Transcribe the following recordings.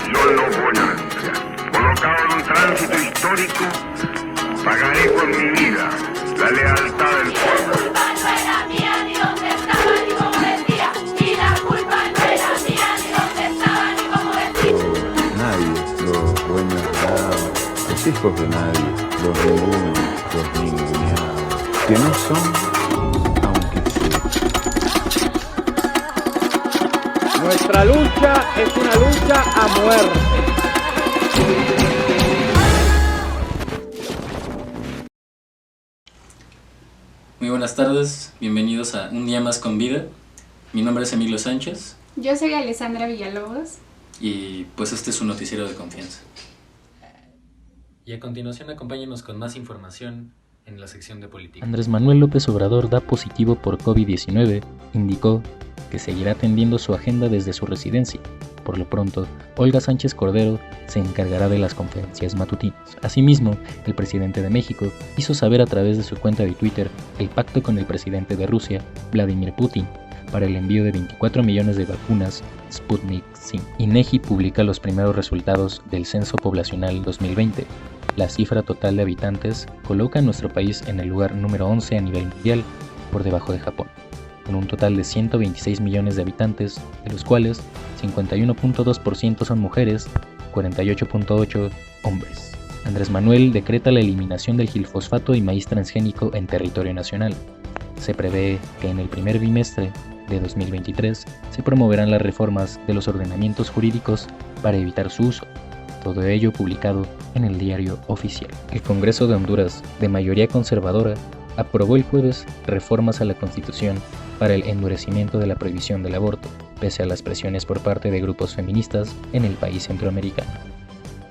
yo no voy a renunciar. Colocado en un tránsito histórico, pagaré con mi vida la lealtad del pueblo. La culpa no era mía, ni dónde estaba, ni cómo decía. Y la culpa no era mía, ni dónde estaba, ni cómo decía. Nadie, los dueños de nada, los hijos de nadie, los ningunos, los ninguneados, que no son, aunque sí. Nuestra lucha es una lucha a muerte. Muy buenas tardes, bienvenidos a Un Día Más con Vida. Mi nombre es Emilio Sánchez. Yo soy Alessandra Villalobos. Y pues este es su noticiero de confianza. Y a continuación acompáñenos con más información en la sección de política. Andrés Manuel López Obrador da positivo por COVID-19, indicó que seguirá atendiendo su agenda desde su residencia. Por lo pronto, Olga Sánchez Cordero se encargará de las conferencias matutinas. Asimismo, el presidente de México hizo saber a través de su cuenta de Twitter el pacto con el presidente de Rusia, Vladimir Putin, para el envío de 24 millones de vacunas Sputnik V. INEGI publica los primeros resultados del Censo Poblacional 2020. La cifra total de habitantes coloca a nuestro país en el lugar número 11 a nivel mundial, por debajo de Japón, con un total de 126 millones de habitantes, de los cuales 51.2% son mujeres, 48.8% hombres. Andrés Manuel decreta la eliminación del gilfosfato y maíz transgénico en territorio nacional. Se prevé que en el primer bimestre de 2023 se promoverán las reformas de los ordenamientos jurídicos para evitar su uso. Todo ello publicado en el Diario Oficial. El Congreso de Honduras, de mayoría conservadora, aprobó el jueves reformas a la Constitución para el endurecimiento de la prohibición del aborto, pese a las presiones por parte de grupos feministas en el país centroamericano.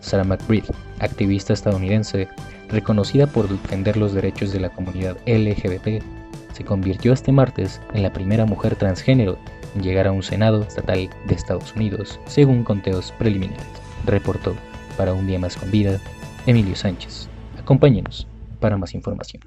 Sarah McBride, activista estadounidense, reconocida por defender los derechos de la comunidad LGBT, se convirtió este martes en la primera mujer transgénero en llegar a un Senado estatal de Estados Unidos, según conteos preliminares. Reportó para Un Día Más con Vida, Emilio Sánchez. Acompáñenos para más información.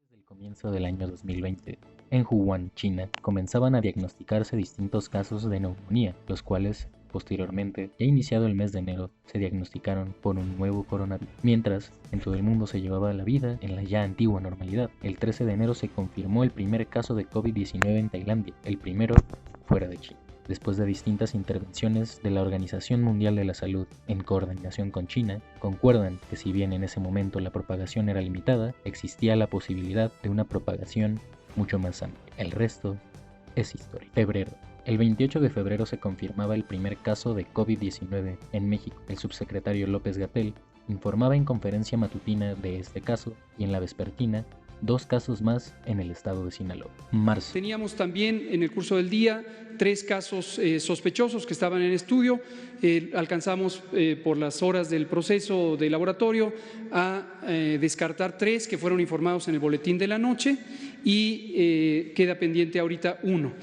Desde el comienzo del año 2020, en Wuhan, China, comenzaban a diagnosticarse distintos casos de neumonía, los cuales, posteriormente, ya iniciado el mes de enero, se diagnosticaron por un nuevo coronavirus. Mientras, en todo el mundo se llevaba la vida en la ya antigua normalidad. El 13 de enero se confirmó el primer caso de COVID-19 en Tailandia, el primero fuera de China. Después de distintas intervenciones de la Organización Mundial de la Salud en coordinación con China, concuerdan que si bien en ese momento la propagación era limitada, existía la posibilidad de una propagación mucho más amplia. El resto es historia. Febrero. El 28 de febrero se confirmaba el primer caso de COVID-19 en México. El subsecretario López-Gatell informaba en conferencia matutina de este caso y en la vespertina 2 casos más en el estado de Sinaloa. Marzo. Teníamos también en el curso del día 3 casos sospechosos que estaban en estudio. Alcanzamos por las horas del proceso de laboratorio a descartar 3 que fueron informados en el boletín de la noche y queda pendiente ahorita 1.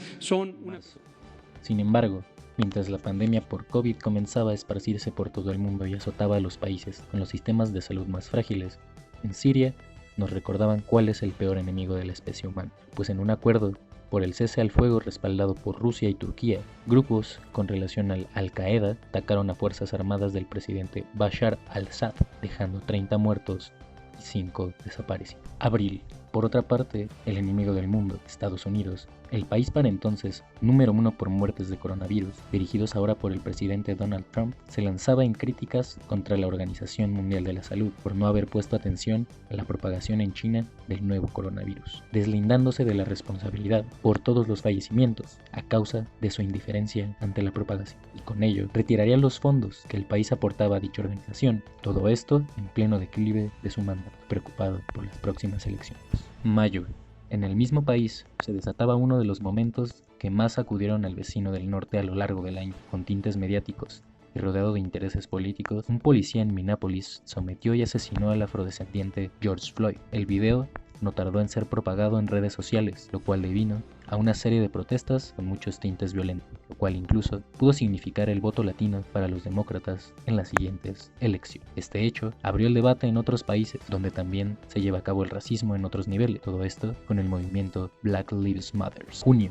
Sin embargo, mientras la pandemia por COVID comenzaba a esparcirse por todo el mundo y azotaba a los países con los sistemas de salud más frágiles, en Siria nos recordaban cuál es el peor enemigo de la especie humana, pues en un acuerdo por el cese al fuego respaldado por Rusia y Turquía, grupos con relación al Al-Qaeda atacaron a fuerzas armadas del presidente Bashar al-Assad, dejando 30 muertos y 5 desaparecidos. Abril. Por otra parte, el enemigo del mundo, Estados Unidos, el país para entonces número 1 por muertes de coronavirus, dirigidos ahora por el presidente Donald Trump, se lanzaba en críticas contra la Organización Mundial de la Salud por no haber puesto atención a la propagación en China del nuevo coronavirus, deslindándose de la responsabilidad por todos los fallecimientos a causa de su indiferencia ante la propagación, y con ello retiraría los fondos que el país aportaba a dicha organización, todo esto en pleno declive de su mandato, preocupado por las próximas elecciones. Mayo. En el mismo país se desataba uno de los momentos que más acudieron al vecino del norte a lo largo del año, con tintes mediáticos y rodeado de intereses políticos. Un policía en Minneapolis sometió y asesinó al afrodescendiente George Floyd. El video no tardó en ser propagado en redes sociales, lo cual devino a una serie de protestas con muchos tintes violentos, lo cual incluso pudo significar el voto latino para los demócratas en las siguientes elecciones. Este hecho abrió el debate en otros países, donde también se lleva a cabo el racismo en otros niveles, todo esto con el movimiento Black Lives Matter. Junio.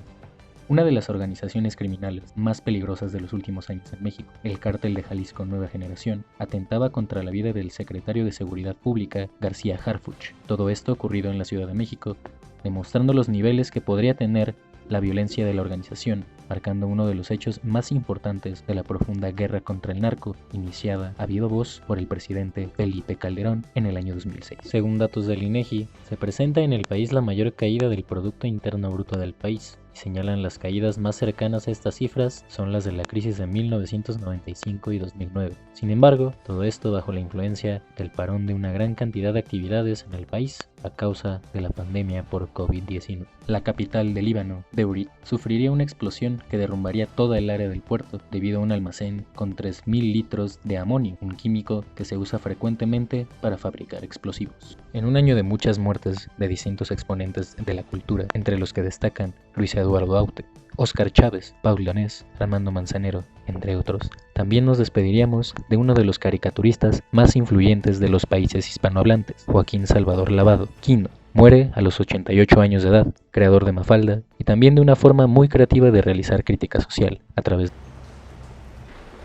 Una de las organizaciones criminales más peligrosas de los últimos años en México, el Cártel de Jalisco Nueva Generación, atentaba contra la vida del secretario de Seguridad Pública, García Harfuch. Todo esto ocurrido en la Ciudad de México, demostrando los niveles que podría tener la violencia de la organización, marcando uno de los hechos más importantes de la profunda guerra contra el narco, iniciada a viva voz por el presidente Felipe Calderón en el año 2006. Según datos del INEGI, se presenta en el país la mayor caída del Producto Interno Bruto del país, y señalan las caídas más cercanas a estas cifras son las de la crisis de 1995 y 2009. Sin embargo, todo esto bajo la influencia del parón de una gran cantidad de actividades en el país a causa de la pandemia por COVID-19. La capital del Líbano, Beirut, sufriría una explosión que derrumbaría toda el área del puerto debido a un almacén con 3.000 litros de amonio, un químico que se usa frecuentemente para fabricar explosivos. En un año de muchas muertes de distintos exponentes de la cultura, entre los que destacan Luis Eduardo Aute, Óscar Chávez, Paul Donés, Armando Manzanero, entre otros, también nos despediríamos de uno de los caricaturistas más influyentes de los países hispanohablantes, Joaquín Salvador Lavado, Quino. Muere a los 88 años de edad, creador de Mafalda, y también de una forma muy creativa de realizar crítica social a través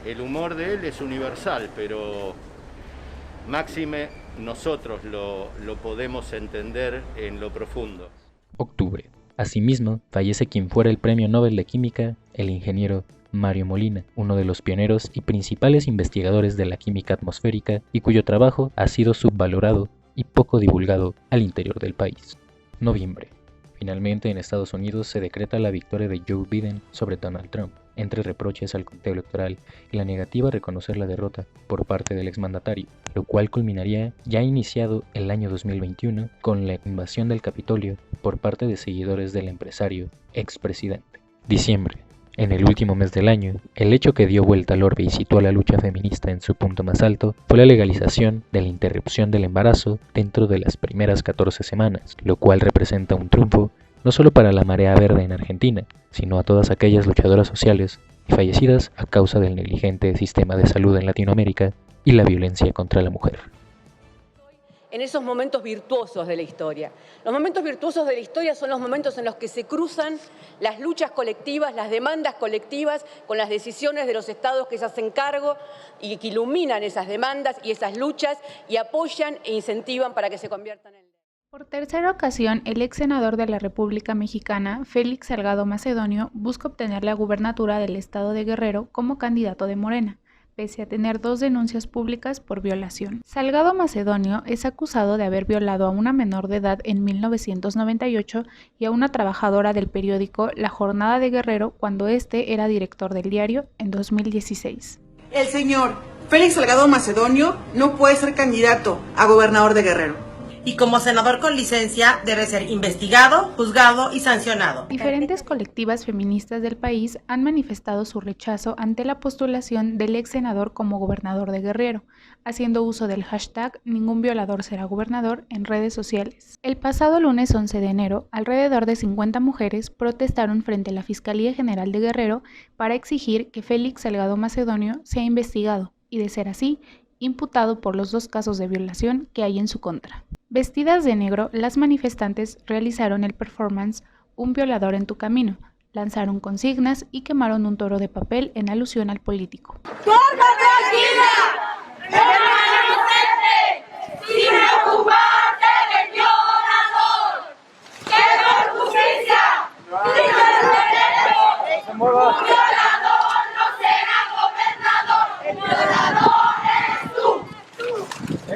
de... El humor de él es universal, pero máxime nosotros lo podemos entender en lo profundo. Octubre. Asimismo, fallece quien fuera el Premio Nobel de Química, el ingeniero Mario Molina, uno de los pioneros y principales investigadores de la química atmosférica y cuyo trabajo ha sido subvalorado y poco divulgado al interior del país. Noviembre. Finalmente, en Estados Unidos se decreta la victoria de Joe Biden sobre Donald Trump, entre reproches al conteo electoral y la negativa a reconocer la derrota por parte del exmandatario, lo cual culminaría ya iniciado el año 2021 con la invasión del Capitolio por parte de seguidores del empresario expresidente. Diciembre. En el último mes del año, el hecho que dio vuelta al orbe y situó a la lucha feminista en su punto más alto fue la legalización de la interrupción del embarazo dentro de las primeras 14 semanas, lo cual representa un triunfo no solo para la marea verde en Argentina, sino a todas aquellas luchadoras sociales y fallecidas a causa del negligente sistema de salud en Latinoamérica y la violencia contra la mujer. En esos momentos virtuosos de la historia. Los momentos virtuosos de la historia son los momentos en los que se cruzan las luchas colectivas, las demandas colectivas, con las decisiones de los estados que se hacen cargo y que iluminan esas demandas y esas luchas y apoyan e incentivan para que se conviertan en... Por tercera ocasión, el ex senador de la República Mexicana, Félix Salgado Macedonio, busca obtener la gubernatura del estado de Guerrero como candidato de Morena, pese a tener 2 denuncias públicas por violación. Salgado Macedonio es acusado de haber violado a una menor de edad en 1998 y a una trabajadora del periódico La Jornada de Guerrero cuando este era director del diario en 2016. El señor Félix Salgado Macedonio no puede ser candidato a gobernador de Guerrero. Y como senador con licencia debe ser investigado, juzgado y sancionado. Diferentes colectivas feministas del país han manifestado su rechazo ante la postulación del ex senador como gobernador de Guerrero, haciendo uso del hashtag Ningún violador será gobernador en redes sociales. El pasado lunes 11 de enero, alrededor de 50 mujeres protestaron frente a la Fiscalía General de Guerrero para exigir que Félix Salgado Macedonio sea investigado y, de ser así, imputado por los 2 casos de violación que hay en su contra. Vestidas de negro, las manifestantes realizaron el performance Un violador en tu camino, lanzaron consignas y quemaron un toro de papel en alusión al político. ¡Forma tranquila! ¡Hermano inocente! ¡Sin ocuparte del violador! ¡Que por justicia! ¡Sin ¡Un violador no será gobernador! ¡El violador eres tú!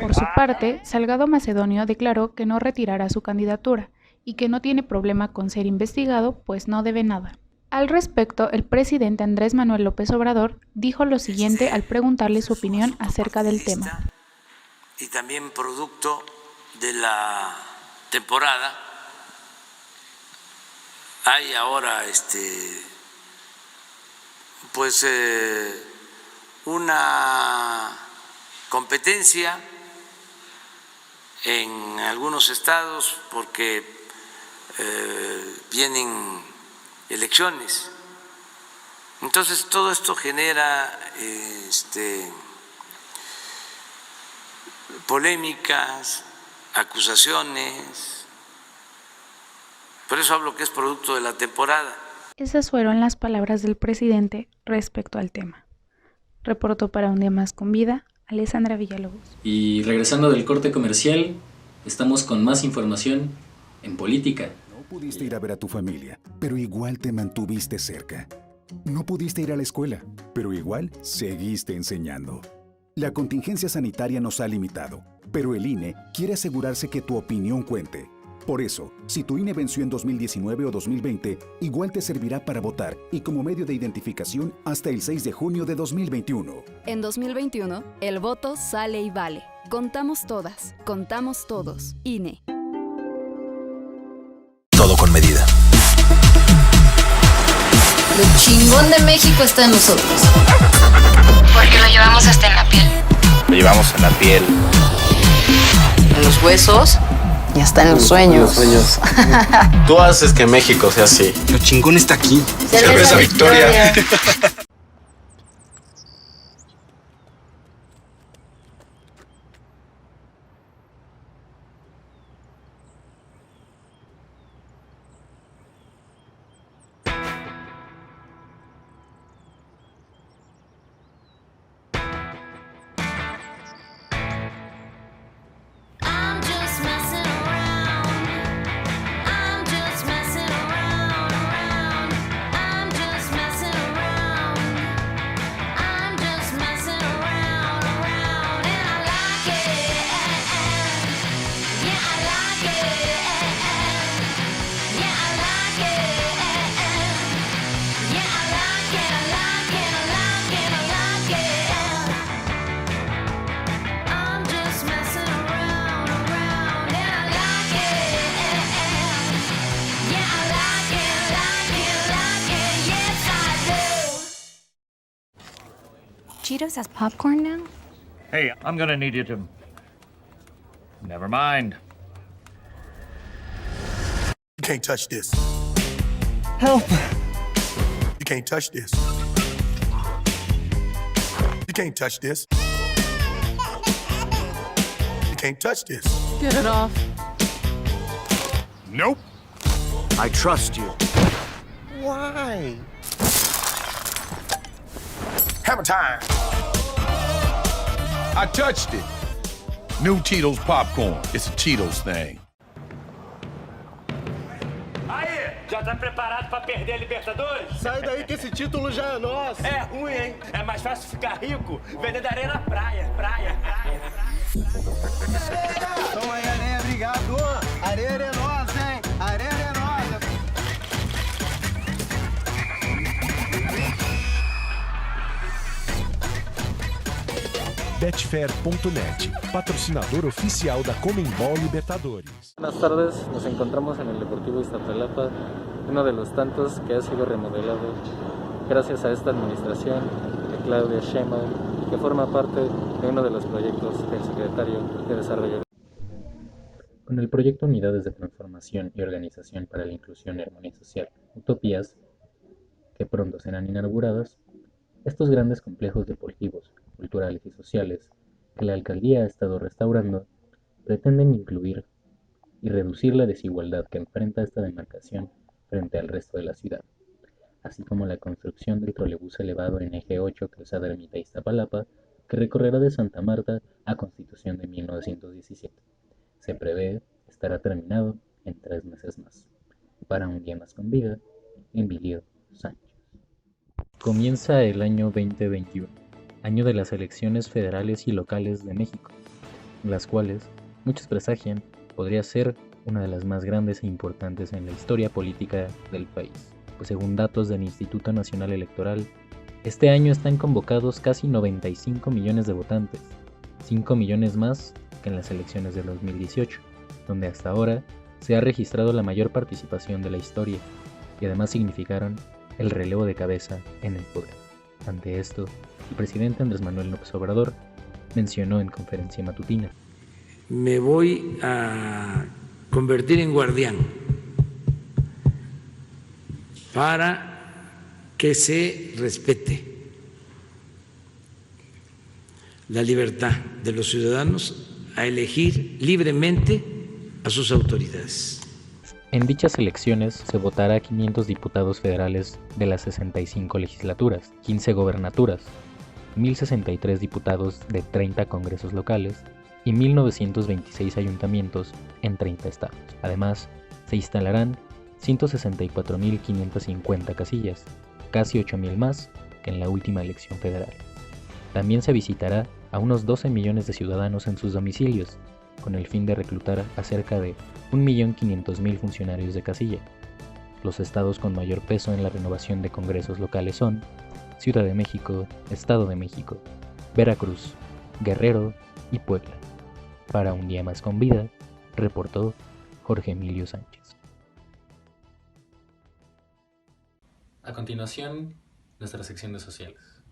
Por su parte, Salgado Macedonio declaró que no retirará su candidatura y que no tiene problema con ser investigado, pues no debe nada. Al respecto, el presidente Andrés Manuel López Obrador dijo lo siguiente al preguntarle su opinión acerca del tema. Y también producto de la temporada, hay ahora una competencia en algunos estados porque vienen elecciones. Entonces todo esto genera polémicas, acusaciones. Por eso hablo que es producto de la temporada. Esas fueron las palabras del presidente respecto al tema. Reportó para Un Día Más con Vida, Alessandra Villalobos. Y regresando del corte comercial, estamos con más información en política. No pudiste ir a ver a tu familia, pero igual te mantuviste cerca. No pudiste ir a la escuela, pero igual seguiste enseñando. La contingencia sanitaria nos ha limitado, pero el INE quiere asegurarse que tu opinión cuente. Por eso, si tu INE venció en 2019 o 2020, igual te servirá para votar y como medio de identificación hasta el 6 de junio de 2021. En 2021, el voto sale y vale. Contamos todas, contamos todos. INE. Todo con medida. Lo chingón de México está en nosotros. Porque lo llevamos hasta en la piel. Lo llevamos en la piel. En los huesos. Y hasta en los sueños. Tú haces que México sea así. Lo chingón está aquí. Cerveza Victoria. Cheetos has popcorn now? Hey, I'm gonna need you to... Never mind. You can't touch this. Help! You can't touch this. You can't touch this. You can't touch this. Get it off. Nope. I trust you. Why? Hammer time. I touched it. New Cheetos popcorn. It's a Cheetos thing. Aí, já tá preparado pra perder a Libertadores? Sai daí que esse título já é nosso. É ruim, hein? É mais fácil ficar rico vendendo areia na praia. Praia. Toma aí, areia, obrigado. Areia é nossa, hein? Areia é nossa. Betfair.net, patrocinador oficial da Conmebol Libertadores. Buenas tardes, nos encontramos en el Deportivo Iztapalapa, uno de los tantos que ha sido remodelado gracias a esta administración de Claudia Sheinbaum y que forma parte de uno de los proyectos del Secretario de Desarrollo. Con el proyecto Unidades de Transformación y Organización para la Inclusión y Armonía Social, Utopías, que pronto serán inauguradas, estos grandes complejos deportivos, culturales y sociales que la alcaldía ha estado restaurando pretenden incluir y reducir la desigualdad que enfrenta esta demarcación frente al resto de la ciudad, así como la construcción del trolebús elevado en eje 8 Calzada Ermita Iztapalapa, que recorrerá de Santa Marta a Constitución de 1917. Se prevé estará terminado en 3 meses más. Para Un Día Más con Vida, Emilio Sánchez. Comienza el año 2021, año de las elecciones federales y locales de México, las cuales muchos presagian podría ser una de las más grandes e importantes en la historia política del país, pues según datos del Instituto Nacional Electoral, este año están convocados casi 95 millones de votantes, 5 millones más que en las elecciones de 2018, donde hasta ahora se ha registrado la mayor participación de la historia, y además significaron el relevo de cabeza en el poder. Ante esto, el presidente Andrés Manuel López Obrador mencionó en conferencia matutina: me voy a convertir en guardián para que se respete la libertad de los ciudadanos a elegir libremente a sus autoridades. En dichas elecciones se votará a 500 diputados federales de las 65 legislaturas, 15 gobernaturas, 1.063 diputados de 30 congresos locales y 1.926 ayuntamientos en 30 estados. Además, se instalarán 164.550 casillas, casi 8.000 más que en la última elección federal. También se visitará a unos 12 millones de ciudadanos en sus domicilios, con el fin de reclutar a cerca de 1.500.000 funcionarios de casilla. Los estados con mayor peso en la renovación de congresos locales son Ciudad de México, Estado de México, Veracruz, Guerrero y Puebla. Para Un Día Más con Vida, reportó Jorge Emilio Sánchez. A continuación, nuestra sección de sociales.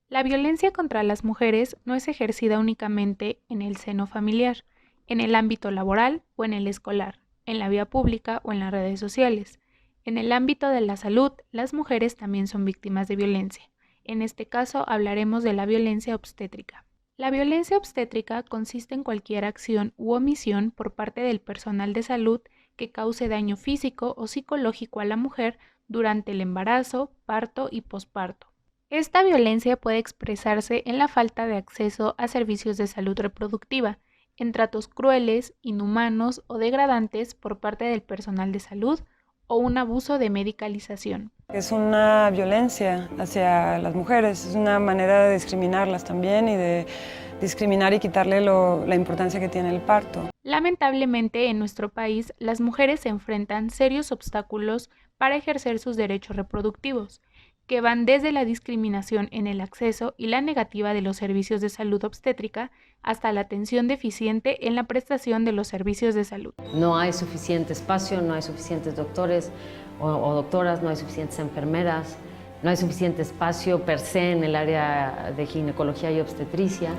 La violencia contra las mujeres no es ejercida únicamente en el seno familiar, en el ámbito laboral o en el escolar, en la vía pública o en las redes sociales. En el ámbito de la salud, las mujeres también son víctimas de violencia. En este caso hablaremos de la violencia obstétrica. La violencia obstétrica consiste en cualquier acción u omisión por parte del personal de salud que cause daño físico o psicológico a la mujer durante el embarazo, parto y posparto. Esta violencia puede expresarse en la falta de acceso a servicios de salud reproductiva, en tratos crueles, inhumanos o degradantes por parte del personal de salud o un abuso de medicalización. Es una violencia hacia las mujeres, es una manera de discriminarlas también y de discriminar y quitarle la importancia que tiene el parto. Lamentablemente, en nuestro país, las mujeres se enfrentan serios obstáculos para ejercer sus derechos reproductivos, que van desde la discriminación en el acceso y la negativa de los servicios de salud obstétrica hasta la atención deficiente en la prestación de los servicios de salud. No hay suficiente espacio, no hay suficientes doctores o doctoras, no hay suficientes enfermeras, no hay suficiente espacio per se en el área de ginecología y obstetricia.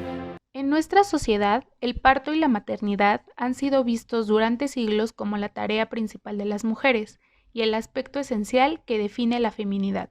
En nuestra sociedad, el parto y la maternidad han sido vistos durante siglos como la tarea principal de las mujeres y el aspecto esencial que define la feminidad.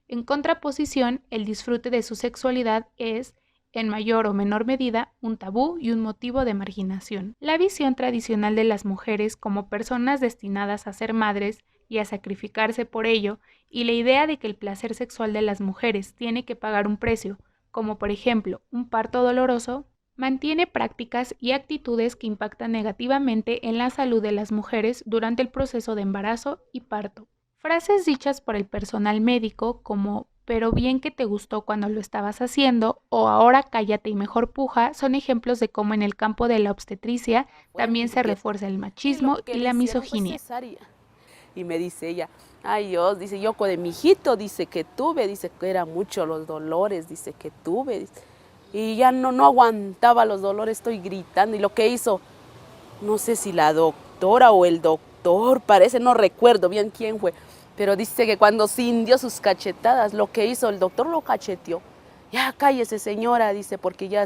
En contraposición, el disfrute de su sexualidad es, en mayor o menor medida, un tabú y un motivo de marginación. La visión tradicional de las mujeres como personas destinadas a ser madres y a sacrificarse por ello, y la idea de que el placer sexual de las mujeres tiene que pagar un precio, como por ejemplo un parto doloroso, mantiene prácticas y actitudes que impactan negativamente en la salud de las mujeres durante el proceso de embarazo y parto. Frases dichas por el personal médico como «pero bien que te gustó cuando lo estabas haciendo» o «ahora cállate y mejor puja» son ejemplos de cómo en el campo de la obstetricia también se refuerza el machismo y la misoginia. Y me dice ella, ay Dios, dice, yo con mi hijito, dice que tuve, dice que eran muchos los dolores, dice que tuve, dice, y ya no aguantaba los dolores, estoy gritando, y lo que hizo, no sé si la doctora o el doctor, parece, no recuerdo bien quién fue, pero dice que cuando sintió sus cachetadas, lo que hizo el doctor lo cacheteó. Ya cállese señora, dice, porque ya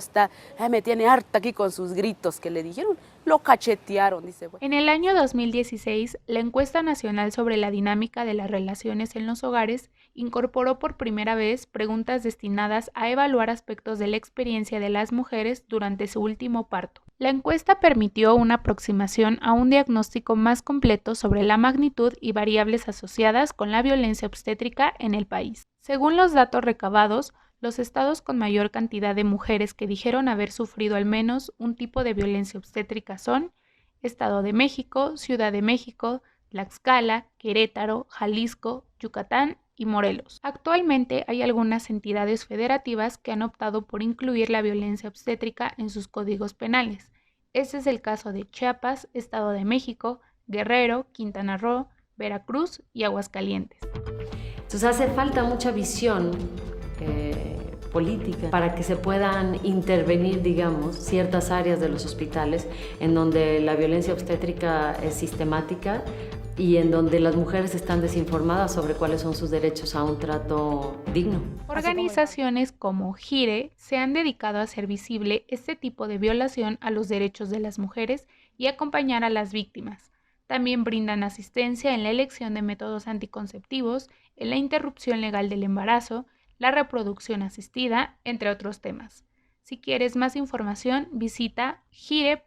me tiene harta aquí con sus gritos que le dijeron, lo cachetearon, dice. Bueno. En el año 2016, la encuesta nacional sobre la dinámica de las relaciones en los hogares incorporó por primera vez preguntas destinadas a evaluar aspectos de la experiencia de las mujeres durante su último parto. La encuesta permitió una aproximación a un diagnóstico más completo sobre la magnitud y variables asociadas con la violencia obstétrica en el país. Según los datos recabados, los estados con mayor cantidad de mujeres que dijeron haber sufrido al menos un tipo de violencia obstétrica son Estado de México, Ciudad de México, Tlaxcala, Querétaro, Jalisco, Yucatán y Morelos. Actualmente hay algunas entidades federativas que han optado por incluir la violencia obstétrica en sus códigos penales. Este es el caso de Chiapas, Estado de México, Guerrero, Quintana Roo, Veracruz y Aguascalientes. Entonces hace falta mucha visión política para que se puedan intervenir, digamos, ciertas áreas de los hospitales en donde la violencia obstétrica es sistemática y en donde las mujeres están desinformadas sobre cuáles son sus derechos a un trato digno. Organizaciones como GIRE se han dedicado a hacer visible este tipo de violación a los derechos de las mujeres y acompañar a las víctimas. También brindan asistencia en la elección de métodos anticonceptivos, en la interrupción legal del embarazo, la reproducción asistida, entre otros temas. Si quieres más información, visita gire.org.mx.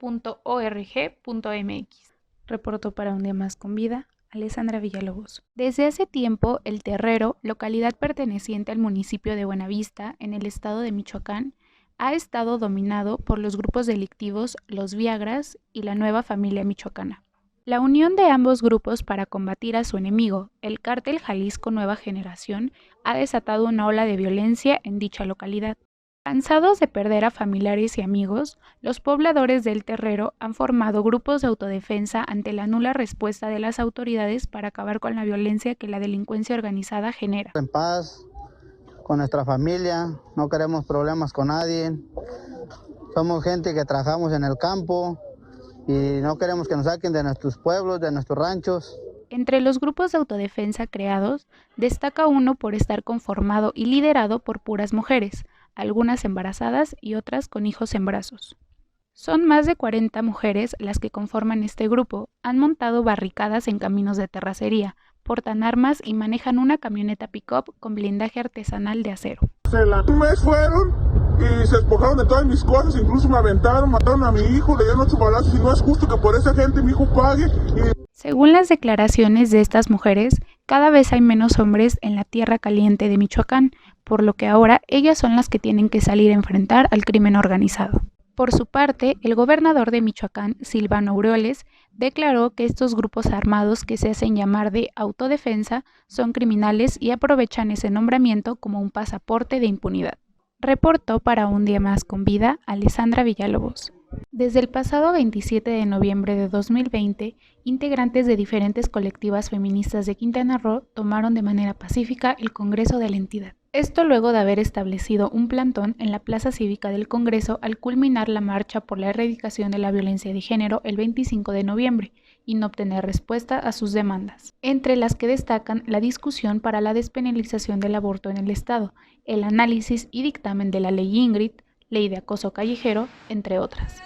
Reportó para Un Día Más con Vida, Alessandra Villalobos. Desde hace tiempo, El Terrero, localidad perteneciente al municipio de Buenavista, en el estado de Michoacán, ha estado dominado por los grupos delictivos Los Viagras y la Nueva Familia Michoacana. La unión de ambos grupos para combatir a su enemigo, el Cártel Jalisco Nueva Generación, ha desatado una ola de violencia en dicha localidad. Cansados de perder a familiares y amigos, los pobladores del Terrero han formado grupos de autodefensa ante la nula respuesta de las autoridades para acabar con la violencia que la delincuencia organizada genera. En paz, con nuestra familia, no queremos problemas con nadie. Somos gente que trabajamos en el campo y no queremos que nos saquen de nuestros pueblos, de nuestros ranchos. Entre los grupos de autodefensa creados, destaca uno por estar conformado y liderado por puras mujeres, algunas embarazadas y otras con hijos en brazos. Son más de 40 mujeres las que conforman este grupo, han montado barricadas en caminos de terracería, portan armas y manejan una camioneta pick-up con blindaje artesanal de acero. Un mes fueron y se despojaron de todas mis cosas, incluso me aventaron, mataron a mi hijo, le dieron 8 balazos y no es justo que por esa gente mi hijo pague. Según las declaraciones de estas mujeres, cada vez hay menos hombres en la tierra caliente de Michoacán, por lo que ahora ellas son las que tienen que salir a enfrentar al crimen organizado. Por su parte, el gobernador de Michoacán, Silvano Aureoles, declaró que estos grupos armados que se hacen llamar de autodefensa son criminales y aprovechan ese nombramiento como un pasaporte de impunidad. Reportó para Un Día Más con Vida, Alessandra Villalobos. Desde el pasado 27 de noviembre de 2020, integrantes de diferentes colectivas feministas de Quintana Roo tomaron de manera pacífica el Congreso de la entidad. Esto luego de haber establecido un plantón en la Plaza Cívica del Congreso al culminar la marcha por la erradicación de la violencia de género el 25 de noviembre y no obtener respuesta a sus demandas, entre las que destacan la discusión para la despenalización del aborto en el Estado, el análisis y dictamen de la Ley Ingrid, Ley de Acoso Callejero, entre otras.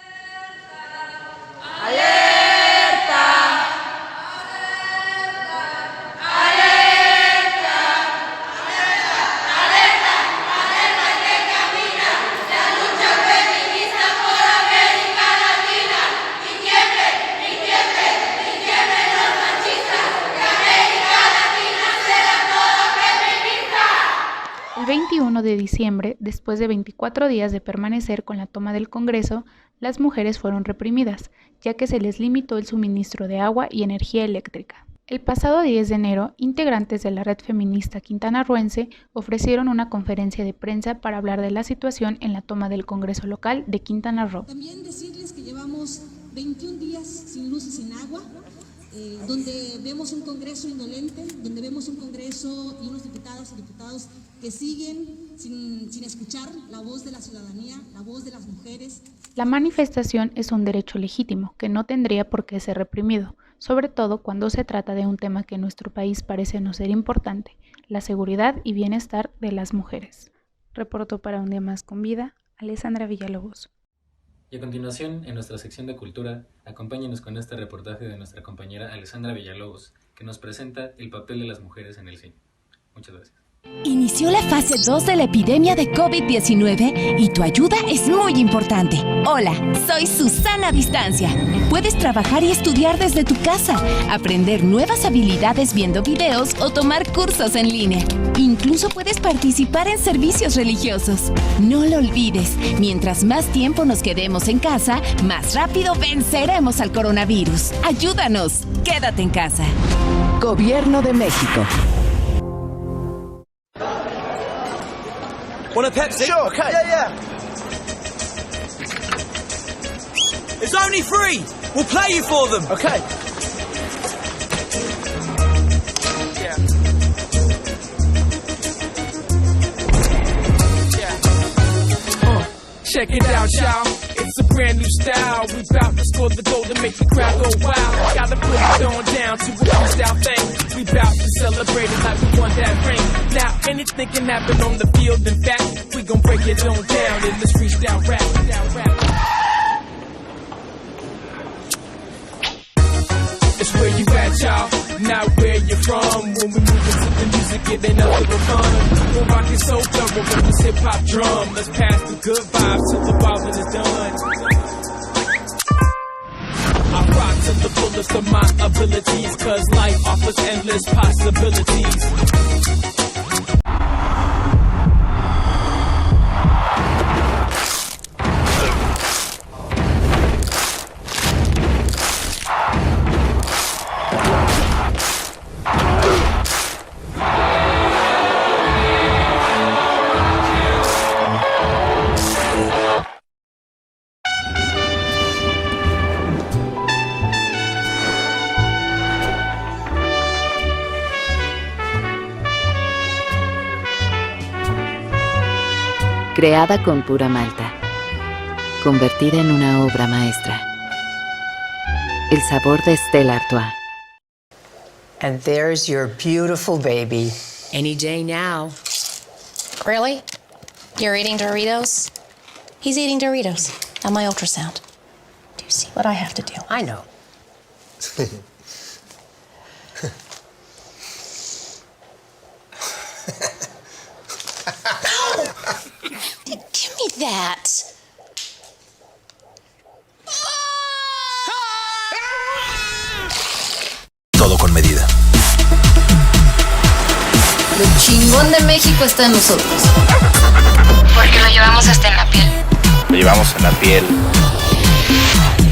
El 21 de diciembre, después de 24 días de permanecer con la toma del Congreso, las mujeres fueron reprimidas, ya que se les limitó el suministro de agua y energía eléctrica. El pasado 10 de enero, integrantes de la red feminista quintanarroense ofrecieron una conferencia de prensa para hablar de la situación en la toma del Congreso local de Quintana Roo. También decirles que llevamos 21 días sin luz y sin agua, donde vemos un Congreso indolente, donde vemos un Congreso y unos diputados y diputados que siguen sin escuchar la voz de la ciudadanía, la voz de las mujeres. La manifestación es un derecho legítimo que no tendría por qué ser reprimido, sobre todo cuando se trata de un tema que en nuestro país parece no ser importante, la seguridad y bienestar de las mujeres. Reportó para Un Día Más con Vida, Alessandra Villalobos. Y a continuación, en nuestra sección de cultura, acompáñenos con este reportaje de nuestra compañera Alessandra Villalobos, que nos presenta el papel de las mujeres en el cine. Muchas gracias. Inició la fase 2 de la epidemia de COVID-19 y tu ayuda es muy importante. Hola, soy Susana Distancia. Puedes trabajar y estudiar desde tu casa, aprender nuevas habilidades viendo videos o tomar cursos en línea. Incluso puedes participar en servicios religiosos. No lo olvides, mientras más tiempo nos quedemos en casa, más rápido venceremos al coronavirus. Ayúdanos, quédate en casa. Gobierno de México. Want a Pepsi? Sure, okay. Yeah. It's only free. We'll pay you for them. Okay. Check it out, y'all. It's a brand new style. We bout to score the goal to make the crowd go wild. Gotta put it on down to a freestyle thing. We bout to celebrate it like we won that ring. Now anything can happen on the field. In fact, we gon' break it on down in this freestyle rap. It's where you at, y'all, not where you're from. When we move into the music, it ain't nothing but fun. We'll rock it so thorough with this hip-hop drum. Let's pass the good vibes till the ballin' is done. I rock to the fullest of my abilities, cause life offers endless possibilities. Creada con pura malta, convertida en una obra maestra. El sabor de Stella Artois. And there's your beautiful baby. Any day now. Really? You're eating Doritos? He's eating Doritos on my ultrasound. Do you see what I have to do? I know. Give me that. Todo con medida. Lo chingón de México está en nosotros. Porque lo llevamos hasta en la piel. Lo llevamos en la piel.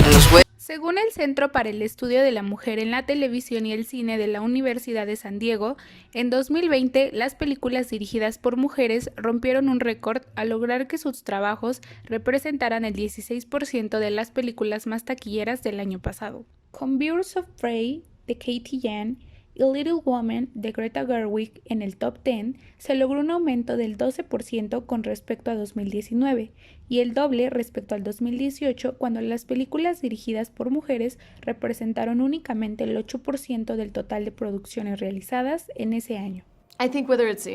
En los huesos. Según el Centro para el Estudio de la Mujer en la Televisión y el Cine de la Universidad de San Diego, en 2020 las películas dirigidas por mujeres rompieron un récord al lograr que sus trabajos representaran el 16% de las películas más taquilleras del año pasado. Con Birds of Prey de Katie Yan y Little Woman de Greta Gerwig en el top 10, se logró un aumento del 12% con respecto a 2019 y el doble respecto al 2018, cuando las películas dirigidas por mujeres representaron únicamente el 8% del total de producciones realizadas en ese año. I think whether it's,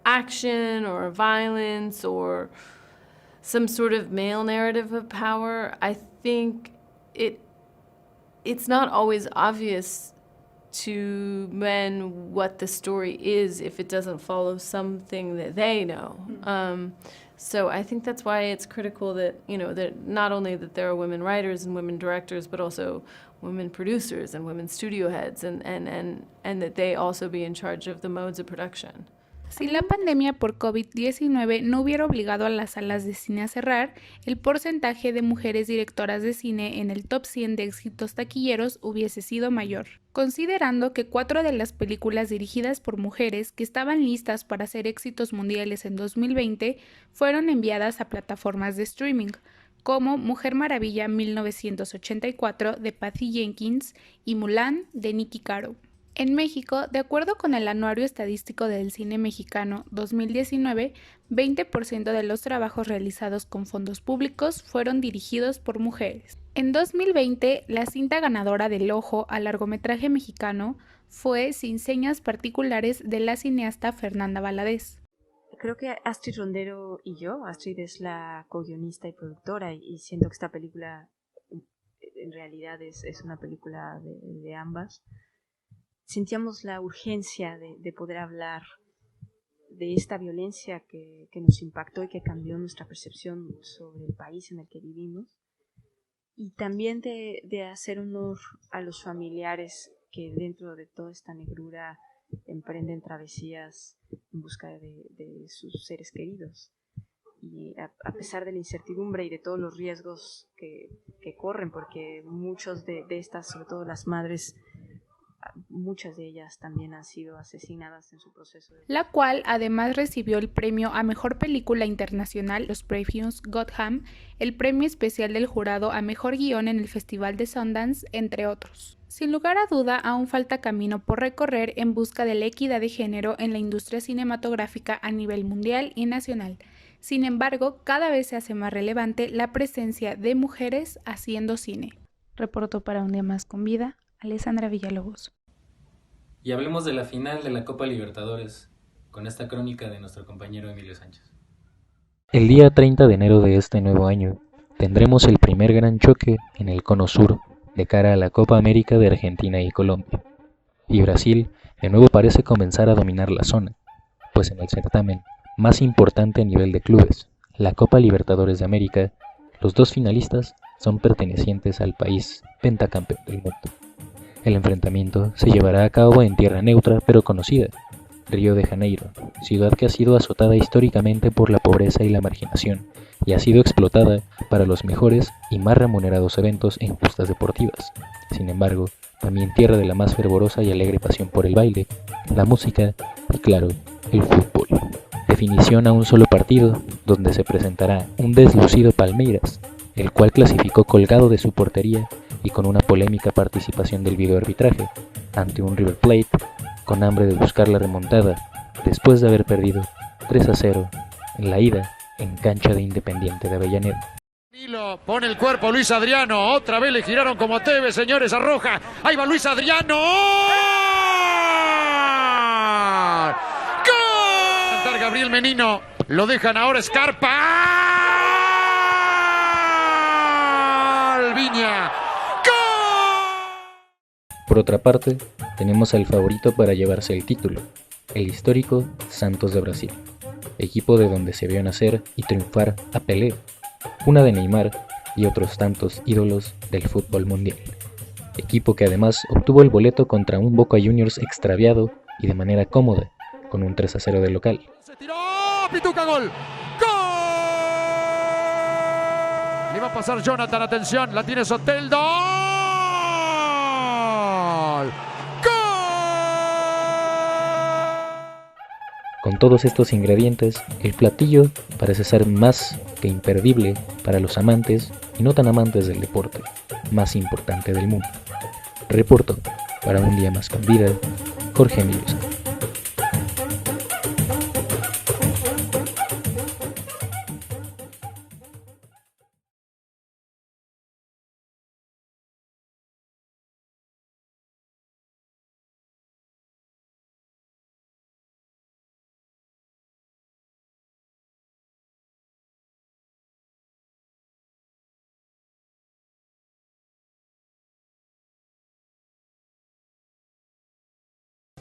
action or violence or some sort of male narrative of power, I think it's not always obvious to men what the story is if it doesn't follow something that they know. So I think that's why it's critical that, that not only that there are women writers and women directors, but also women producers and women studio heads, and that they also be in charge of the modes of production. Si la pandemia por COVID-19 no hubiera obligado a las salas de cine a cerrar, el porcentaje de mujeres directoras de cine en el top 100 de éxitos taquilleros hubiese sido mayor, considerando que 4 de las películas dirigidas por mujeres que estaban listas para ser éxitos mundiales en 2020 fueron enviadas a plataformas de streaming, como Mujer Maravilla 1984 de Patty Jenkins y Mulan de Niki Caro. En México, de acuerdo con el Anuario Estadístico del Cine Mexicano 2019, 20% de los trabajos realizados con fondos públicos fueron dirigidos por mujeres. En 2020, la cinta ganadora del Ojo al largometraje mexicano fue Sin señas particulares de la cineasta Fernanda Valadez. Creo que Astrid Rondero y yo, Astrid es la co-guionista y productora, y siento que esta película en realidad es una película de ambas. Sentíamos la urgencia de poder hablar de esta violencia que nos impactó y que cambió nuestra percepción sobre el país en el que vivimos, y también de hacer honor a los familiares que dentro de toda esta negrura emprenden travesías en busca de sus seres queridos. Y a pesar de la incertidumbre y de todos los riesgos que corren, porque muchos de estas, sobre todo las madres, muchas de ellas también han sido asesinadas en su proceso. La cual además recibió el premio a Mejor Película Internacional, los premios Gotham, el premio especial del jurado a Mejor Guión en el Festival de Sundance, entre otros. Sin lugar a duda, aún falta camino por recorrer en busca de la equidad de género en la industria cinematográfica a nivel mundial y nacional. Sin embargo, cada vez se hace más relevante la presencia de mujeres haciendo cine. Reportó para Un Día Más con Vida, Alessandra Villalobos. Y hablemos de la final de la Copa Libertadores, con esta crónica de nuestro compañero Emilio Sánchez. El día 30 de enero de este nuevo año, tendremos el primer gran choque en el Cono Sur de cara a la Copa América de Argentina y Colombia. Y Brasil de nuevo parece comenzar a dominar la zona, pues en el certamen más importante a nivel de clubes, la Copa Libertadores de América, los dos finalistas son pertenecientes al país pentacampeón del mundo. El enfrentamiento se llevará a cabo en tierra neutra pero conocida, Río de Janeiro, ciudad que ha sido azotada históricamente por la pobreza y la marginación, y ha sido explotada para los mejores y más remunerados eventos en justas deportivas. Sin embargo, también tierra de la más fervorosa y alegre pasión por el baile, la música y, claro, el fútbol. Definición a un solo partido, donde se presentará un deslucido Palmeiras, el cual clasificó colgado de su portería y con una polémica participación del videoarbitraje, ante un River Plate con hambre de buscar la remontada, después de haber perdido 3-0 en la ida en cancha de Independiente de Avellaneda. Pone el cuerpo Luis Adriano, otra vez le giraron como Tevez, señores, a Roja. Ahí va Luis Adriano. ¡Gol! Gabriel Menino, lo dejan ahora Scarpa. Viña. Por otra parte, tenemos al favorito para llevarse el título, el histórico Santos de Brasil, equipo de donde se vio nacer y triunfar a Pelé, una de Neymar y otros tantos ídolos del fútbol mundial. Equipo que además obtuvo el boleto contra un Boca Juniors extraviado y de manera cómoda, con un 3-0 de local. Se tiró, Pituca, gol. ¡Gol! Le va a pasar Jonathan, atención, la tiene Soteldo. Con todos estos ingredientes, el platillo parece ser más que imperdible para los amantes y no tan amantes del deporte más importante del mundo. Reportó para Un Día Más con Vida, Jorge Emilio Sánchez.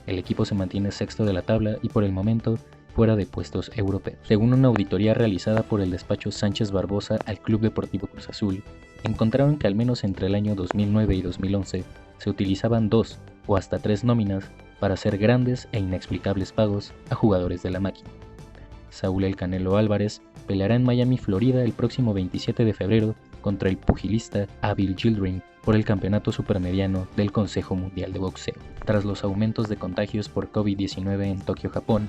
El equipo se mantiene sexto de la tabla y por el momento fuera de puestos europeos. Según una auditoría realizada por el despacho Sánchez Barbosa al Club Deportivo Cruz Azul, encontraron que al menos entre el año 2009 y 2011 se utilizaban 2 o hasta 3 nóminas para hacer grandes e inexplicables pagos a jugadores de la máquina. Saúl El Canelo Álvarez peleará en Miami, Florida el próximo 27 de febrero contra el pugilista Avil Gildring por el campeonato supermediano del Consejo Mundial de Boxeo. Tras los aumentos de contagios por COVID-19 en Tokio, Japón,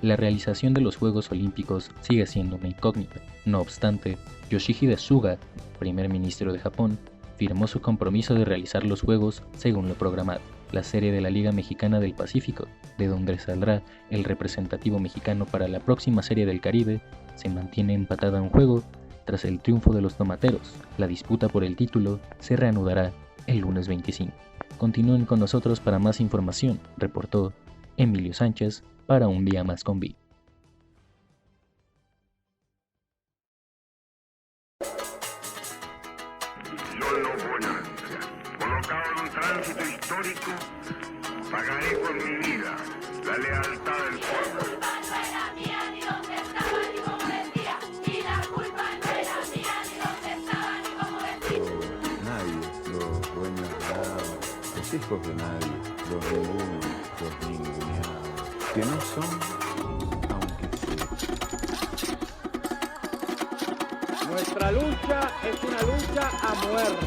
la realización de los Juegos Olímpicos sigue siendo una incógnita. No obstante, Yoshihide Suga, primer ministro de Japón, firmó su compromiso de realizar los Juegos según lo programado. La serie de la Liga Mexicana del Pacífico, de donde saldrá el representativo mexicano para la próxima Serie del Caribe, se mantiene empatada a un juego tras el triunfo de los tomateros. La disputa por el título se reanudará el lunes 25. Continúen con nosotros para más información, reportó Emilio Sánchez para Un Día Más con Vi. Colocado en un tránsito histórico, pagaré con mi vida la lealtad del pueblo. Hijos de nadie, los ninguno, los ninguneados, que no son, aunque sí. Nuestra lucha es una lucha a muerte.